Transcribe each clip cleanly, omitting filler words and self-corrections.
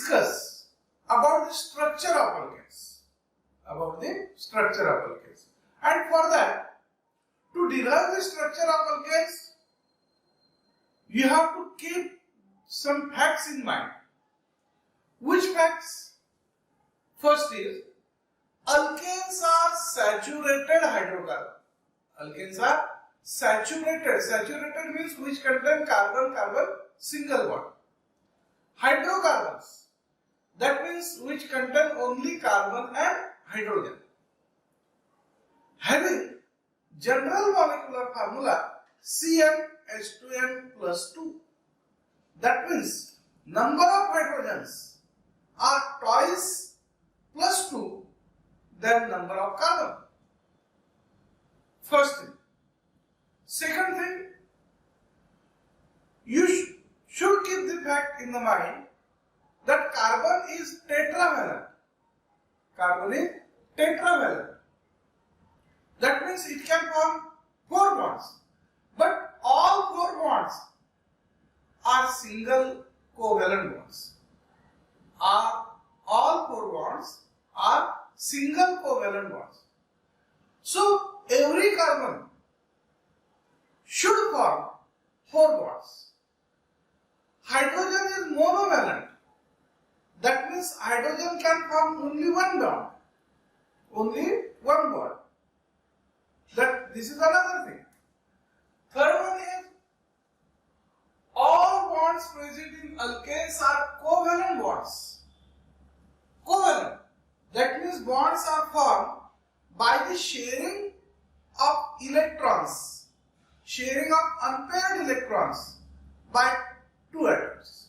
discuss about the structure of alkanes. And for that, to derive the structure of alkanes, you have to keep some facts in mind. Which facts? First is, alkanes are saturated hydrocarbon. Alkanes are saturated. Saturated means which contain carbon-carbon single bond. Hydrocarbons, that means which contain only carbon and hydrogen. Having general molecular formula CnH2n plus 2. That means number of hydrogens are twice plus 2 than number of carbon. First thing. Second thing, you should keep the fact in the mind that carbon is tetravalent. That means it can form 4 bonds. But all 4 bonds are single covalent bonds. All 4 bonds are single covalent bonds. So every carbon should form 4 bonds. Hydrogen is monovalent. That means hydrogen can form only 1 bond. This is another thing. Third one is, all bonds present in alkanes are covalent bonds. Covalent. That means bonds are formed by the sharing of electrons. Sharing of unpaired electrons by 2 atoms.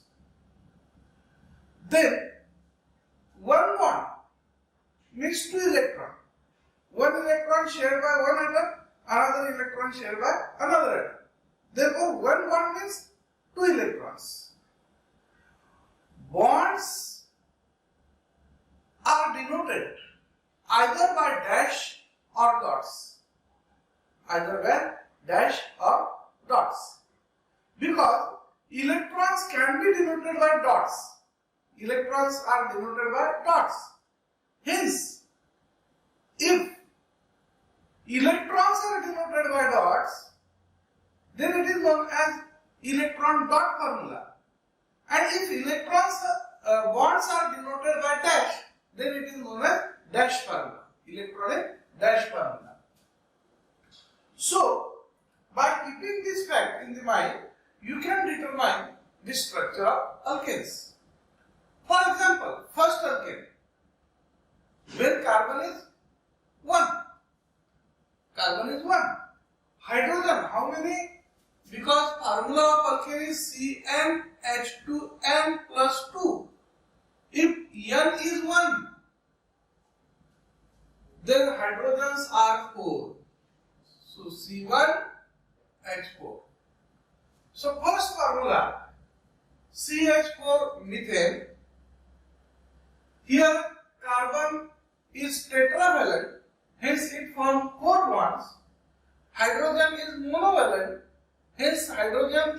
Then, one bond means 2 electrons. One electron shared by one atom, another electron shared by another atom. Therefore, one bond means 2 electrons. Bonds are denoted either by dash or dots. Because electrons can be denoted by dots. Electrons are denoted by dots. Hence, if electrons are denoted by dots, then it is known as electron dot formula. And if bonds are denoted by dash, then it is known as dash formula. Electronic dash formula. So, by keeping this fact in the mind, you can determine the structure of alkanes. For example, first alkane, where carbon is 1. Hydrogen, how many? Because formula of alkane is CnH2n plus 2. If n is 1, then hydrogens are 4. So C1H4. So first formula, CH4 methane. Here carbon is tetravalent, hence it forms 4 bonds. Hydrogen is monovalent, hence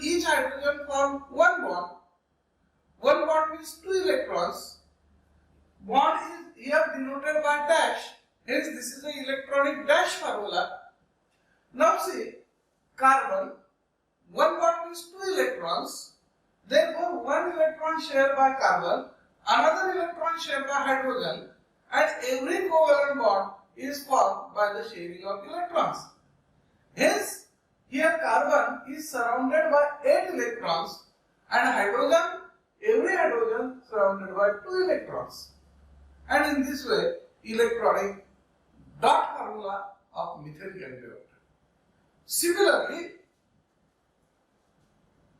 each hydrogen forms 1 bond. 1 bond means 2 electrons. Bond is here denoted by dash, hence this is the electronic dash formula. Now see, carbon, 1 bond means 2 electrons, therefore 1 electron shared by carbon, another electron shared by hydrogen, and every covalent bond is formed by the sharing of electrons. Hence, here carbon is surrounded by 8 electrons and hydrogen, every hydrogen surrounded by 2 electrons. And in this way, electronic dot formula of methane can be obtained. Similarly,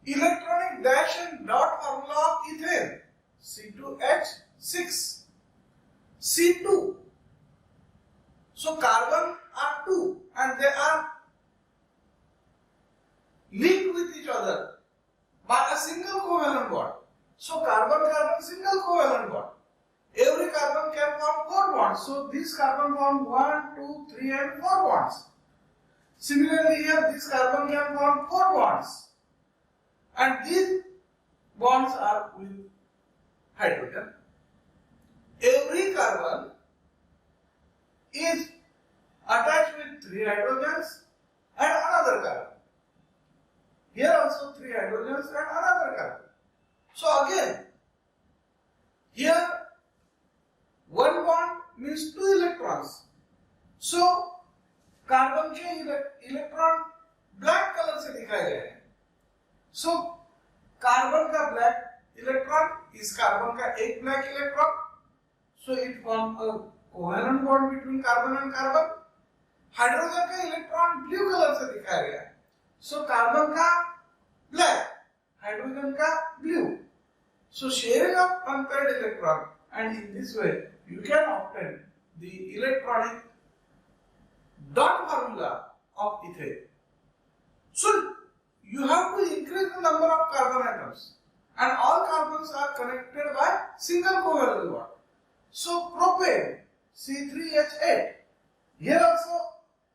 electronic dash and dot formula of ethane, C2H6, C2. So carbon are 2 and they are linked with each other by a single covalent bond. So carbon-carbon single covalent bond. Every carbon can form 4 bonds. So this carbon form 1, 2, 3 and 4 bonds. Similarly here this carbon can form 4 bonds. And these bonds are with hydrogen. Every carbon is attached with 3 hydrogens and another carbon. Here also 3 hydrogens and another carbon. So again, here 1 bond means 2 electrons. So carbon के electron black colour से दिखाए गए हैं. So carbon का black electron, इस carbon का एक black electron, so it form a covalent bond between carbon and carbon. Hydrogen का इलेक्ट्रॉन ब्लू कलर से दिखाया गया है. सो कार्बन का ब्लैक, हाइड्रोजन का blue. So sharing of unpaired electron, and in this way you can obtain the electronic dot formula of ethane. So you have to increase the number of carbon atoms, and all carbons are connected by single covalent bond. So propane C3H8, here also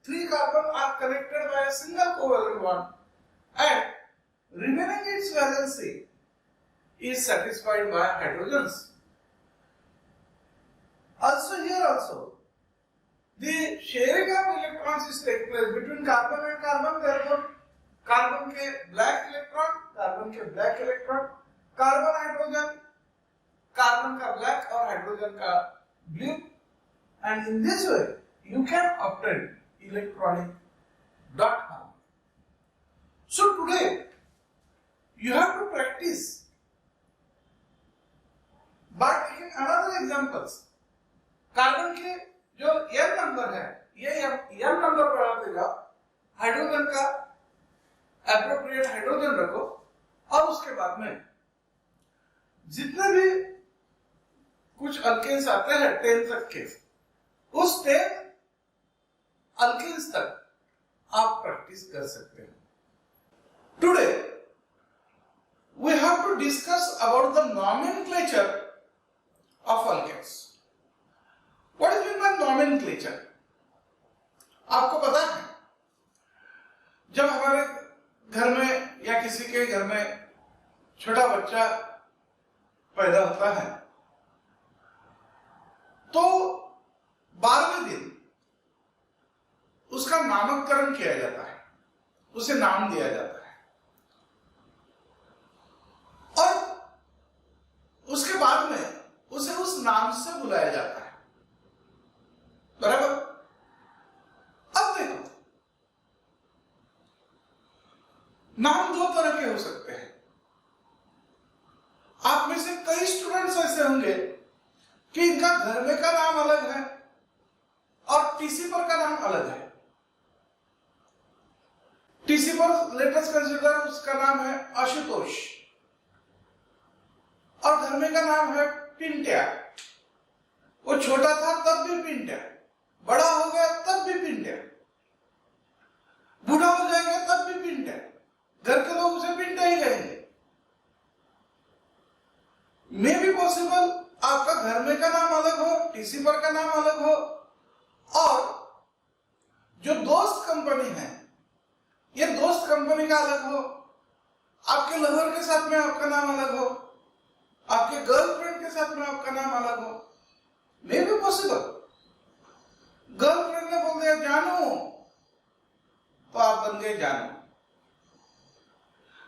3 carbon are connected by a single covalent bond, and remaining its valency is satisfied by hydrogens. Also here also the sharing of electrons is take place between carbon and carbon. Therefore, carbon के black electron, carbon के black electron, carbon hydrogen, carbon का black और hydrogen का blue, and in this way you can obtain electronic dot formula. So today you have to practice by taking another examples. Carbon के जो n number है, ये n number बढ़ाते जाओ, hydrogen का एप्रोप्रिएट हाइड्रोजन रखो, और उसके बाद में जितने भी कुछ अल्केन्स आते हैं 10 तक के, उस 10 अल्केन्स तक आप प्रैक्टिस कर सकते हैं. Today we have to discuss about the nomenclature of alkanes. What is meant by nomenclature? आपको पता है, जब हमारे घर में या किसी के घर में छोटा बच्चा पैदा होता है, तो 12वें दिन उसका नामकरण किया जाता है, उसे नाम दिया जाता है, और उसके बाद में उसे उस नाम से बुलाया जाता है. बराबर. अब देखो, नाम 2 तरह के हो सकते हैं. आप में से कई स्टूडेंट्स ऐसे होंगे कि इनका घर में का नाम अलग है और टीसी पर का नाम अलग है. टीसी पर लेटेस्ट कंसिडर उसका नाम है आशुतोष, और घर में का नाम है पिंट्या. वो छोटा था तब भी पिंट्या, बड़ा हो गया तब भी पिंट्या, बूढ़ा हो जाएगा तब भी पिंट्या. घर के लोग उसे पिंट्या ही कहेंगे. मे भी पॉसिबल आपका घर में का नाम अलग हो, टीसी पर का नाम अलग हो, और जो दोस्त कंपनी है, ये दोस्त कंपनी का अलग हो. आपके लवर के साथ में आपका नाम अलग हो, आपके गर्लफ्रेंड के साथ में आपका नाम अलग हो. मे भी पॉसिबल. गर्लफ्रेंड ने बोल दिया जानू, तो आप बन गए जानू.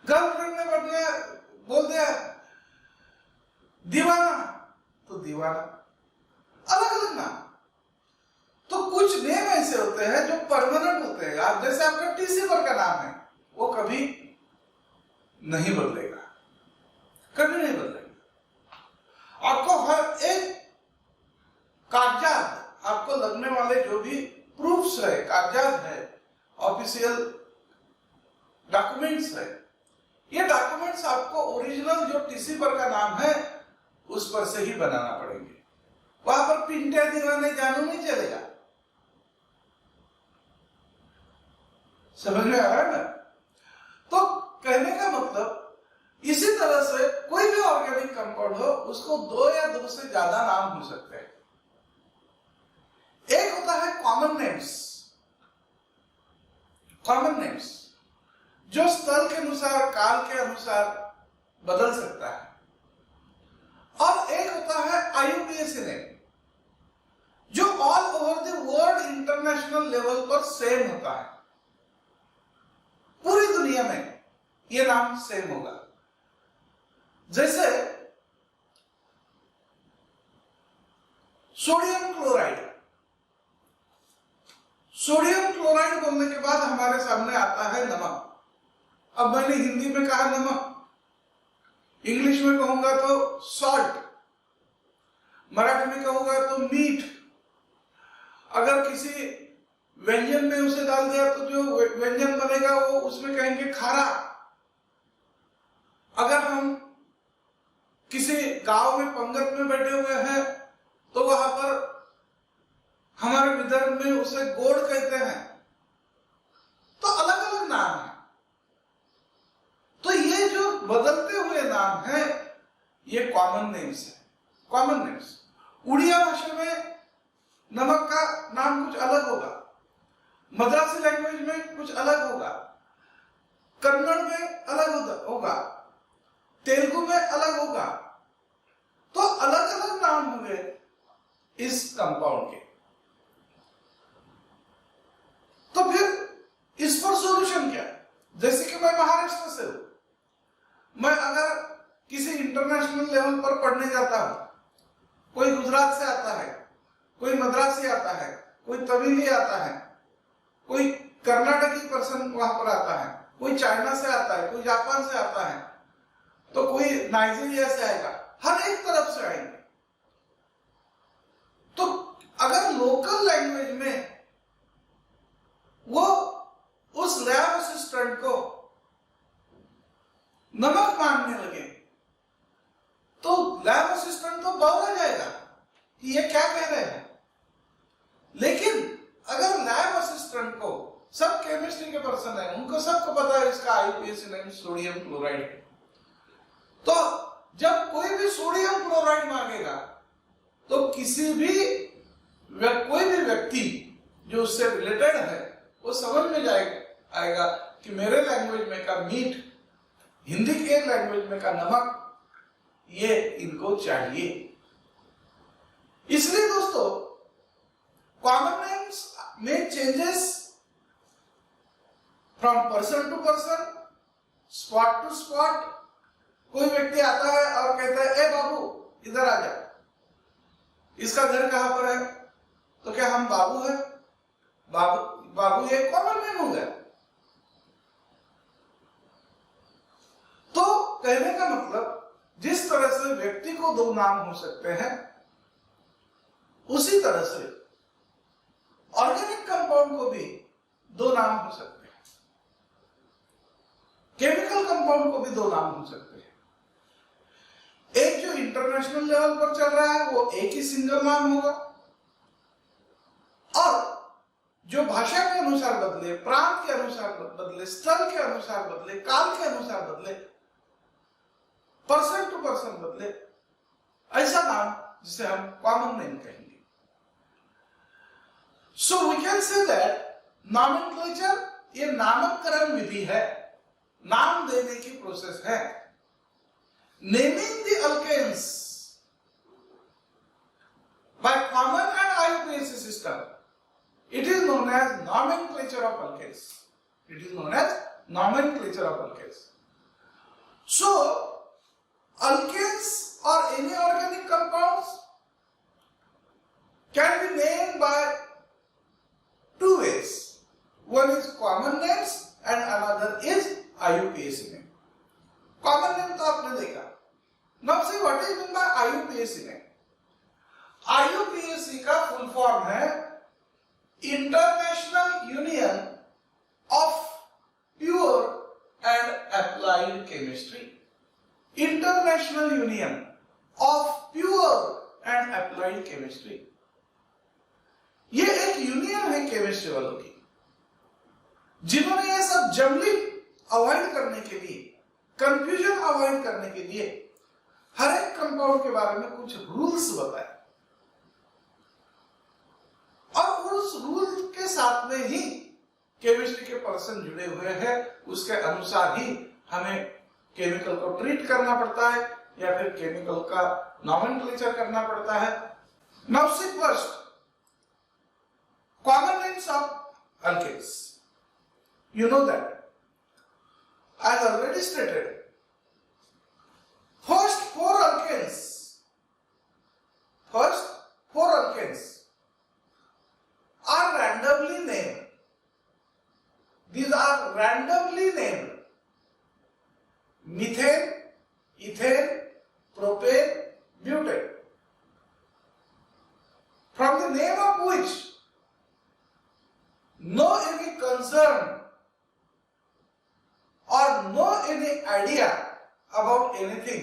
गर्लफ्रेंड ने बोल दिया दीवाना, तो दीवाना. अलग अलग नाम. तो कुछ नेम ऐसे होते हैं जो परमानेंट होते हैं. आप जैसे आपका टीसी पर का नाम है, वो कभी नहीं बदलेगा, कभी नहीं बदलेगा. आपको हर एक कागजात, आपको लगने वाले जो भी प्रूफ्स है, कागजात है, ऑफिशियल डॉक्यूमेंट्स है, ये डॉक्यूमेंट्स आपको ओरिजिनल जो टीसी पर का नाम है उस पर से ही बनाना पड़ेंगे. वहां पर पिंट्या दीवाने जानू नहीं चलेगा. समझ में आ रहा है ना? तो कहने का मतलब, इसी तरह से कोई भी ऑर्गेनिक कंपाउंड हो, उसको 2 या 2 से ज्यादा नाम हो सकते हैं. एक होता है कॉमन नेम्स. कॉमन नेम्स जो स्थल के अनुसार, काल के अनुसार बदल सकता है. और होता है IUPAC नेम, जो all over the world international level पर सेम होता है। पूरी दुनिया में ये नाम सेम होगा। जैसे सोडियम क्लोराइड, सोडियम क्लोराइड बोलने के बाद हमारे सामने आता है नमक। अब मैंने हिंदी में कहा नमक, इंग्लिश में कहूंगा तो सॉल्ट, मराठी में कहूंगा तो मीठ। अगर किसी व्यंजन में उसे डाल दिया तो जो व्यंजन बनेगा वो उसमें कहेंगे खारा। अगर हम किसी गांव में पंगत में बैठे हुए हैं तो वहां पर हमारे विदर्भ में उसे गोड़ कहते हैं। तो अलग अलग नाम है। तो ये जो बदलते हुए नाम है ये कॉमन नेम्स है, कॉमन नेम्स। उड़िया भाषा में नमक का नाम कुछ अलग होगा, मद्रासी लैंग्वेज में कुछ अलग होगा, कन्नड़ में अलग होगा, तेलुगु में अलग होगा। तो अलग अलग नाम होंगे इस कंपाउंड के। तो फिर इस पर सॉल्यूशन क्या? जैसे कि मैं महाराष्ट्र से हूं, मैं अगर किसी इंटरनेशनल लेवल पर पढ़ने जाता हूं, कोई गुजरात से आता है, कोई मद्रासी आता है, कोई तमिली आता है, कोई कर्नाटकी पर्सन वहां पर आता है, कोई चाइना से आता है, कोई जापान से आता है, तो कोई नाइजीरिया से आएगा, हर एक तरफ से आएंगे। तो अगर लोकल लैंग्वेज में वो उस लैब असिस्टेंट को नमक मानने लगे तो लैब असिस्टेंट तो बौरा जाएगा कि ये क्या कह रहे हैं। लेकिन अगर लैब असिस्टेंट को, सब केमिस्ट्री के पर्सन है, उनको सबको पता है इसका IUPAC नेम सोडियम क्लोराइड है, तो जब कोई भी सोडियम क्लोराइड मांगेगा तो कोई भी व्यक्ति जो उससे रिलेटेड है वो समझ में आएगा कि मेरे लैंग्वेज में का मीठ, हिंदी के लैंग्वेज में का नमक, ये इनको चाहिए। इसलिए दोस्तों कॉमन नेम्स में changes from person to person, spot to spot. कोई व्यक्ति आता है और कहता है, ए बाबू इधर आ जा, इसका घर कहां पर है? तो क्या हम बाबू है? बाबू ये कॉमन नेम हो गया। तो कहने का मतलब जिस तरह से व्यक्ति को दो नाम हो सकते हैं, उसी तरह से ऑर्गेनिक कंपाउंड को भी दो नाम हो सकते हैं, केमिकल कंपाउंड को भी दो नाम हो सकते हैं। एक जो इंटरनेशनल लेवल पर चल रहा है वो एक ही सिंगल नाम होगा, और जो भाषा के अनुसार बदले, प्रांत के अनुसार बदले, स्थल के अनुसार बदले, काल के अनुसार बदले, पर्सन टू पर्सन बदले, ऐसा नाम जिसे हम कॉमन नेम कहेंगे। So we can say that nomenclature ये नामकरण विधि है, नाम देने की प्रोसेस है। Naming the alkanes by common and IUPAC system, it is known as nomenclature of alkanes. It is known as nomenclature of alkanes. So, alkanes or any organic compounds can be named by two ways. One is common names and another is IUPAC name. Common name तो आपने देखा. Now see what is meant by IUPAC name. IUPAC का full form है international union of pure and applied chemistry. International union of pure and applied chemistry, ये एक union है chemistry वालों की, जिन्होंने ये सब जंगलिंग अवॉइड करने के लिए, कंफ्यूजन अवॉइड करने के लिए हर एक कंपाउंड के बारे में कुछ रूल्स बताए, और उस रूल के साथ में ही केमिस्ट्री के पर्सन जुड़े हुए हैं। उसके अनुसार ही हमें केमिकल को ट्रीट करना पड़ता है, या फिर केमिकल का नॉमेनक्लेचर करना पड़ता है। Now see first common names of alkanes. You know that as already stated, first four alkanes are randomly named. These are randomly named: methane, ethane, propane, butane. From the name of which no any concern or no any idea about anything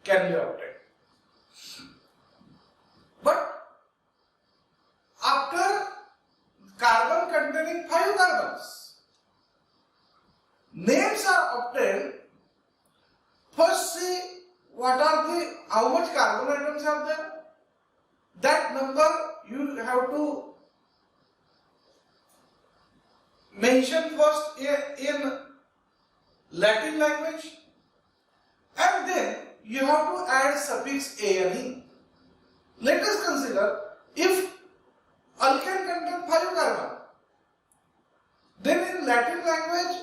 can be obtained. But after carbon containing 5 carbons, names are obtained. First see how much carbon atoms are there. That number you have to mention first in Latin language, and then you have to add suffix ane. Let us consider if alkane contains 5 carbon, then in Latin language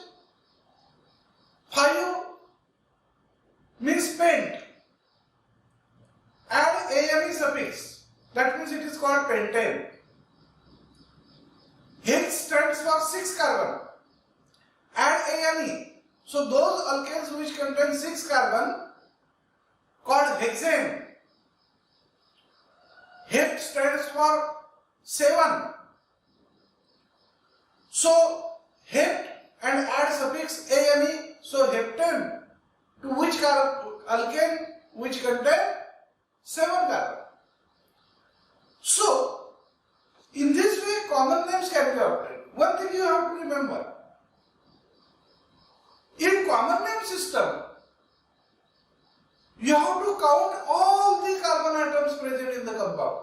5 means pent. Add ane suffix, that means it is called pentane. Hex stands for 6 carbon. Add ane. So those alkanes which contain 6 carbon called hexane. Hept stands for 7. So hept and add suffix ane. So heptane to which alkane which contain 7 carbon. So in this way, common names can be obtained. One thing you have to remember: in common name system, you have to count all the carbon atoms present in the compound.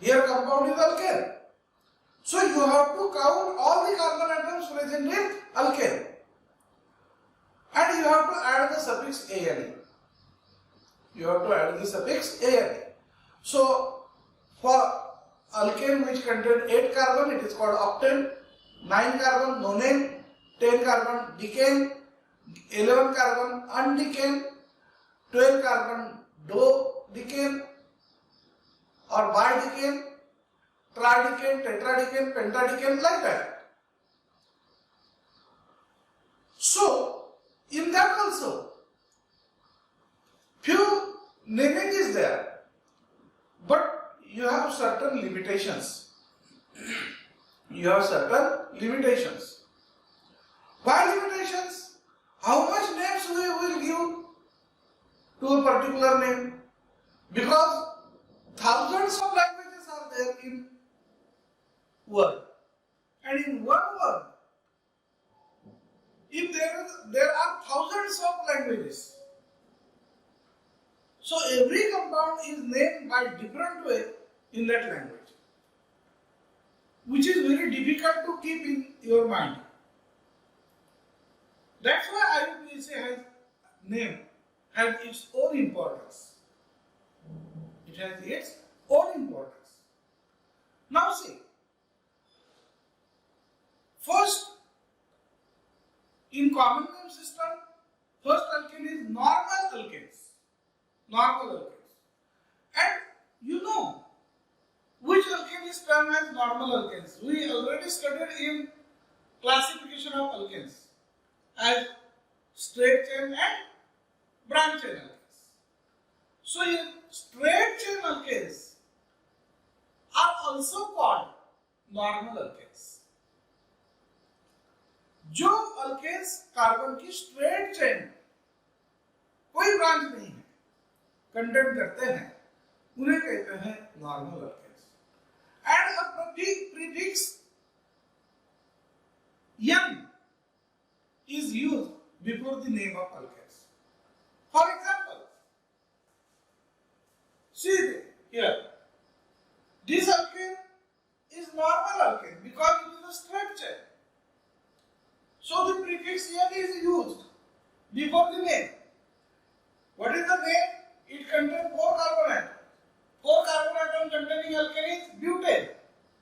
Here, compound is alkane, so you have to count all the carbon atoms present in alkane, and you have to add the suffix ane. So for alkane which contain 8 carbon, it is called octane, 9 carbon nonane, 10 carbon decane, 11 carbon undecane, 12 carbon dodecane or bidecane, tridecane, tetradecane, pentadecane, like that. So in that also few naming is there, but you have certain limitations. Why limitations? How much names we will give to a particular name? Because thousands of languages are there in world, and in one word, if there are thousands of languages, so every compound is named by different way in that language, which is very difficult to keep in your mind. That's why IUPAC has its own importance. It has its own importance. Now see, first in common name system, first alkane is normal alkanes. And you know which alkane is termed as normal alkanes. We already studied in classification of alkanes as straight chain and branch chain alkanes. So in straight chain alkanes are also called normal alkanes. जो alkanes carbon की straight chain कोई branch नहीं है content करते हैं, उन्हें कहते हैं normal alkanes. And a prefix n is used before the name of alkenes. For example, see here, this alkane is normal alkane because it is a straight chain. So the prefix n is used. before the name. What is the name? It contains 4 carbon atoms. 4 carbon atom containing alkane is butane.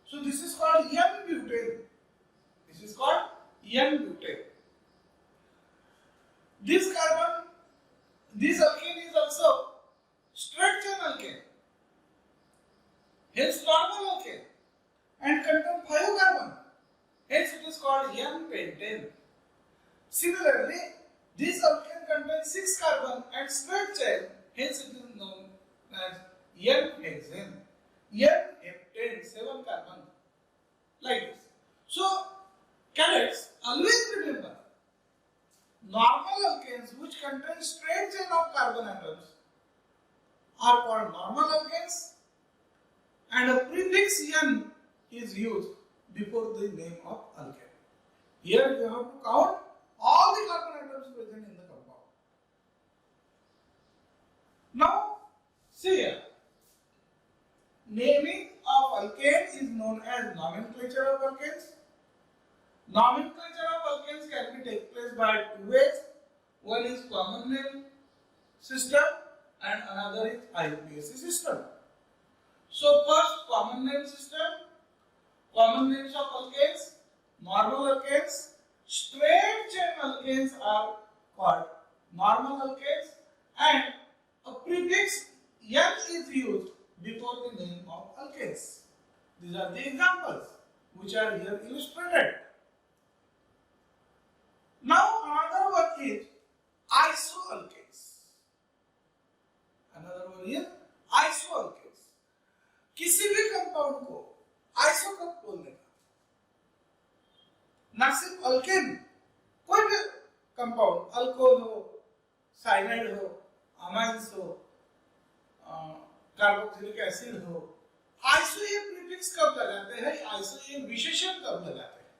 So this is called N-butane. This is called N-butane. This alkane is also straight chain alkane. Hence normal alkane and contain 5 carbon. Hence it is called N-pentane. Similarly, this alkane contains 6 carbon and straight chain. Hence it is known as N-hexane. N-heptane, 7 carbon. Like this. So, cadets, always remember, normal alkanes which contain straight chain of carbon atoms are called normal alkanes, and a prefix N is used before the name of alkane. Here you have to count all the carbon atoms present in the compound. Now, see here. Naming of alkane is known as nomenclature of alkanes. Nomenclature of alkanes can be take place by 2 ways. One is common name system and another is IUPAC system. So first, common name system. Common names of alkanes, normal alkanes, straight chain alkanes are called normal alkanes, and a prefix N is used before the name of alkanes. These are the examples which are here illustrated. Now another one is isoalkanes. Another one is isoalkanes. किसी भी compound को iso कब बोलने का? ना सिर्फ alkane, कोई भी कंपाउंड, अल्कोहल हो, साइनाइड हो, अमाइंस हो, कार्बोक्सिलिक एसिड हो, आइसो ये प्रीफिक्स कब लगाते हैं, आइसो ये विशेषण कब लगाते हैं?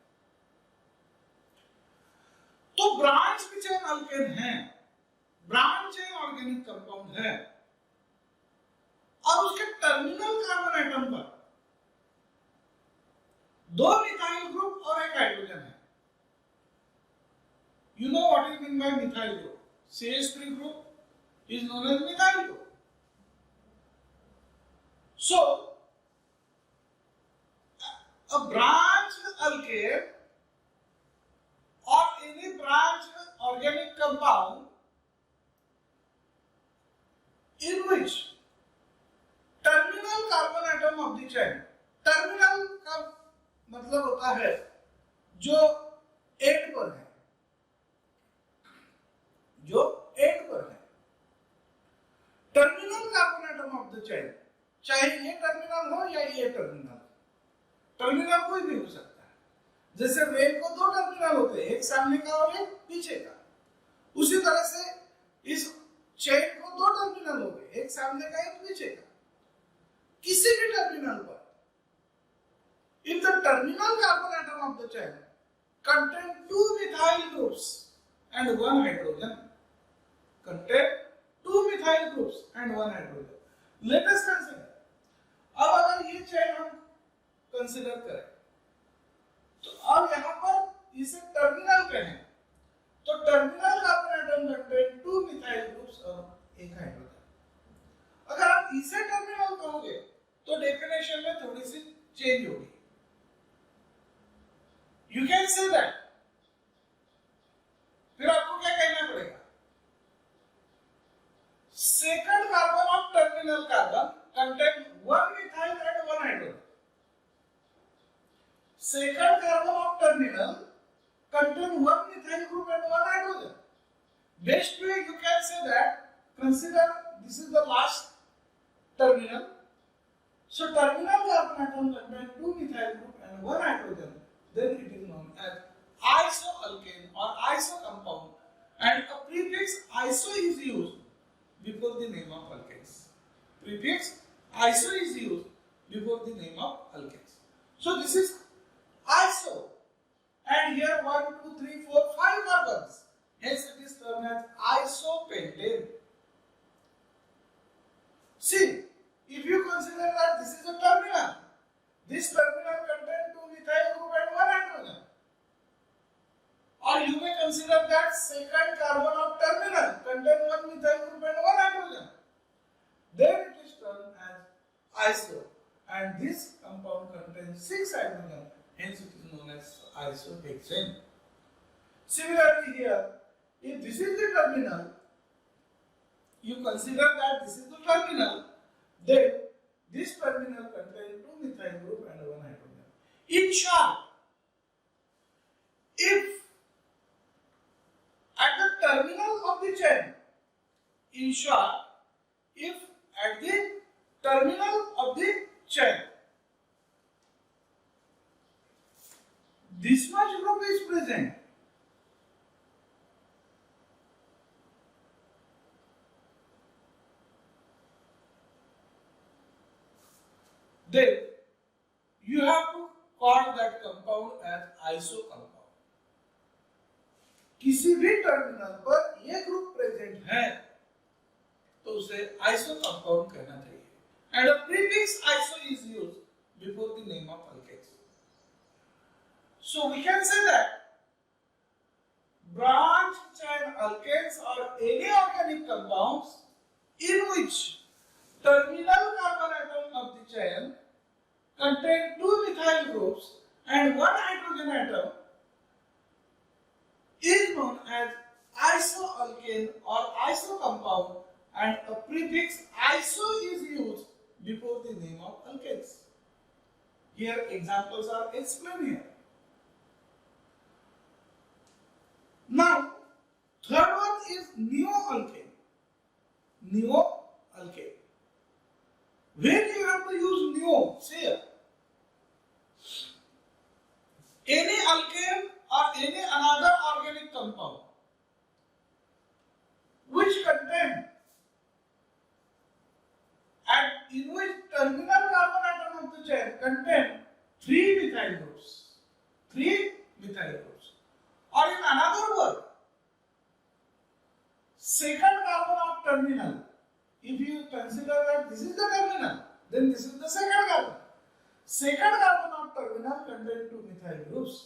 तो ब्रांच चेन अल्केन है, ब्रांच चेन ऑर्गेनिक कंपाउंड है, और उसके टर्मिनल कार्बन एटम पर 2 मिथाइल ग्रुप और 1 हाइड्रोजन है. You know what is meant by methyl group? CH3 group is known as methyl group. So, a branched alkane or any branched organic compound in which terminal carbon atom of the chain, terminal का मतलब होता है जो and पर है, जो and पर है. Terminal carbon atom of the chain, चाहे ये टर्मिनल हो या ये टर्मिनल, टर्मिनल कोई भी हो सकता है. जैसे रेल को 2 टर्मिनल होते हैं, एक सामने का और एक पीछे का. उसी तरह से इस चेन को 2 टर्मिनल हो गए, एक सामने का एक पीछे का. किसी भी टर्मिनल पर, if the terminal carbon atom of the chain contain 2 methyl groups and 1 hydrogen, contain 2 methyl groups and 1 hydrogen. Let us consider. अब अगर ये चेन हम कंसिडर करें, तो अब यहाँ पर इसे टर्मिनल कहें, तो terminal carbon atom contain 2 methyl groups और 1 हाइड्रोजन. अगर आप इसे टर्मिनल कहोगे तो डेफिनेशन में थोड़ी सी चेंज होगी. यू कैन से दैट, फिर आपको क्या कहना पड़ेगा? Second carbon of terminal carbon contain 1 methyl and 1 hydrogen. Second carbon of terminal contain 1 methyl group and 1 hydrogen. Best way you can say that, consider this is the last terminal. So terminal carbon atom contain 2 methyl group and 1 hydrogen. Then it is known as isoalkane or iso compound, and a prefix iso is used before the name of alkanes. Prefix iso is used before the name of alkanes. So this is iso. And here 1, 2, 3, 4, 5 carbons. Hence it is termed as isopentane. See, if you consider that this is a terminal, this terminal contains 2 methyl group and 1 hydrogen. Or you may consider that second carbon of terminal contain one methyl group and one hydrogen. Then it is termed as iso, and this compound contains 6 hydrogen, hence it is known as isohexane. Similarly here, if this is the terminal, you consider that this is the terminal, then this terminal contains 2 methyl group and 1 hydrogen. In short, if at the terminal of the chain, in short, if at the terminal of the chain, this much group is present, then you have to call that compound as iso compound. किसी भी terminal पर ये group present है तो उसे iso compound कहना चाहिए, and a prefix iso is used before the name of alkanes. So we can say that branch chain alkanes or any organic compounds in which terminal carbon atom of the chain contain 2 methyl groups and 1 hydrogen atom is known as isoalkane or iso compound, and a prefix iso is used before the name of alkanes. Here examples are explained here. Now, third one is neoalkane. Neoalkane. When you have to use neo, say here, any alkane or any another organic compound which contain and in which terminal carbon atom of the chain contain 3 methyl groups. 3 methyl groups. Or in another word, second carbon of terminal. If you consider that this is the terminal, then this is the second carbon. Second carbon of terminal contain 2 methyl groups.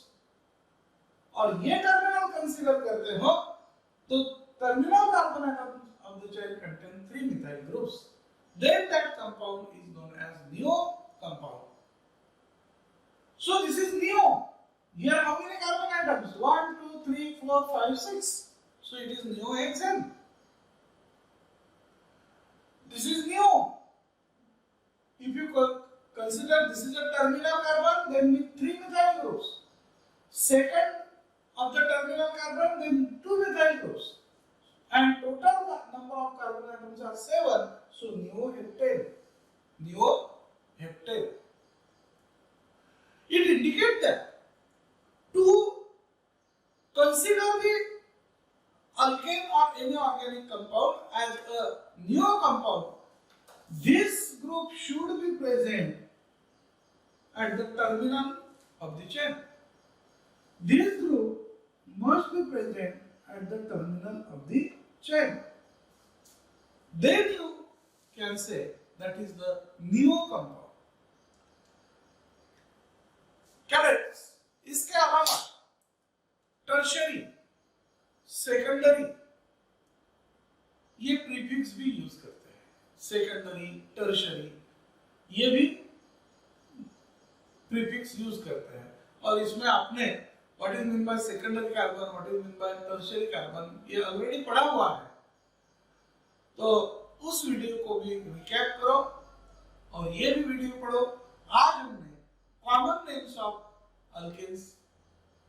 और ये terminal consider करते हो तो terminal carbon atom of the chain contain 3 methyl groups. Then that compound is known as neo compound. So this is neo. Here how many carbon atoms? 1, 2, 3, 4, 5, 6. So it is neohexane. This is neo. If you consider this is a terminal carbon, then with 3 methyl groups. Second of the terminal carbon, then 2 methyl groups. And total number of carbon atoms are 7. So neoheptane. Neoheptane. It indicates that to consider the alkane or any organic compound as a neo compound, this group should be present at the terminal of the chain. This group must be present at the terminal of the chain. Then you can say that is the neo compound. Correct. इसके अलावा tertiary, secondary ये prefix भी use करते हैं. Secondary, tertiary ये भी prefix use करते हैं. और इसमें आपने what is mean by secondary carbon, what is mean by tertiary carbon ये ऑलरेडी पढ़ा हुआ है. तो उस वीडियो को भी रिकैप करो और ये भी वीडियो पढ़ो. आज हमने कॉमन नेम्स ऑफ अल्केन्स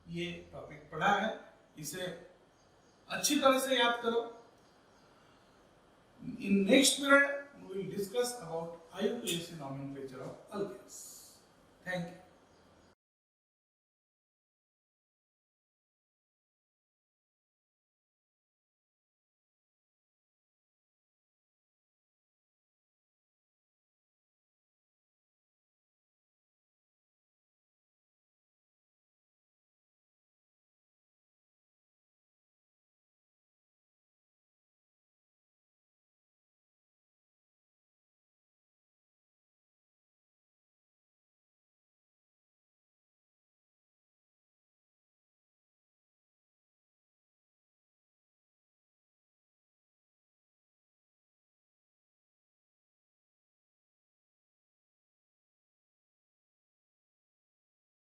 ये टॉपिक पढ़ा है. इसे अच्छी तरह से याद करो. In next period we will discuss about IUPAC nomenclature of alkenes. Thank you.